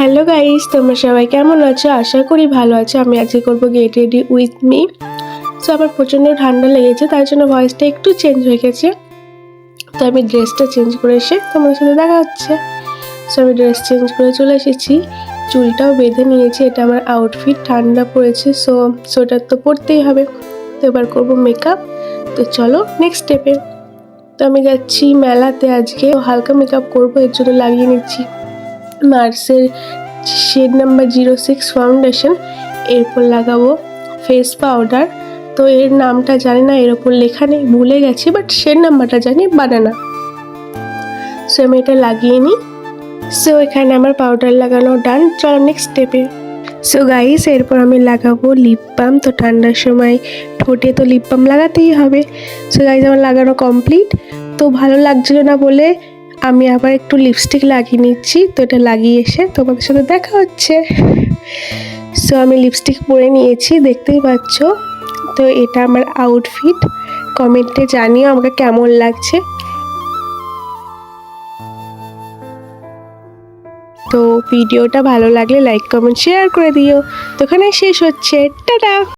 Hello guys, তোমরা সবাই কেমন আছো? আশা করি ভালো আছো। আমি আজকে করবো get ready with me. So আমার প্রচণ্ড ঠান্ডা লেগেছে, তার জন্য ভয়েসটা একটু চেঞ্জ হয়ে গেছে। তো আমি ড্রেসটা চেঞ্জ করে এসে তোমার সাথে দেখা হচ্ছে। সো আমি ড্রেস চেঞ্জ করে চলে এসেছি, চুলটাও বেঁধে নিয়েছি। এটা আমার আউটফিট, ঠান্ডা পড়েছে সো সোয়েটার তো পরতেই হবে। তো এবার করবো মেকআপ। তো চলো নেক্সট স্টেপে। তো আমি যাচ্ছি মেলাতে আজকে, হালকা মেকআপ করবো, এর জন্য লাগিয়ে নিচ্ছি মার্সের শেড নাম্বার 06 ফাউন্ডেশন। এরপর লাগাবো ফেস পাউডার। তো এর নামটা জানি না, এর ওপর লেখা নেই, ভুলে গেছি, বাট শেড নাম্বারটা জানি বানানা। সো আমি এটা লাগিয়ে নিই। সো এখানে আমার পাউডার লাগানো ডান। চলো নেক্সট স্টেপে। সো গাইস, এরপর আমি লাগাবো লিপ বাম। তো ঠান্ডার সময় ঠোঁটে তো লিপ বাম লাগাতেই হবে। সো গাইস, আমার লাগানো কমপ্লিট। তো ভালো লাগছিল না বলে আমি আবার একটু লিপস্টিক লাগিয়ে নিচ্ছি। তো এটা লাগিয়ে এসে তোমাদের সাথে দেখা হচ্ছে। সো আমি লিপস্টিক পরে নিয়েছি, দেখতেই পাচ্ছ। তো এটা আমার আউটফিট। কমেন্টে জানিও আমাকে কেমন লাগছে। তো ভিডিওটা ভালো লাগলে লাইক কমেন্ট শেয়ার করে দিও। তো এখানে শেষ হচ্ছে, টাটা।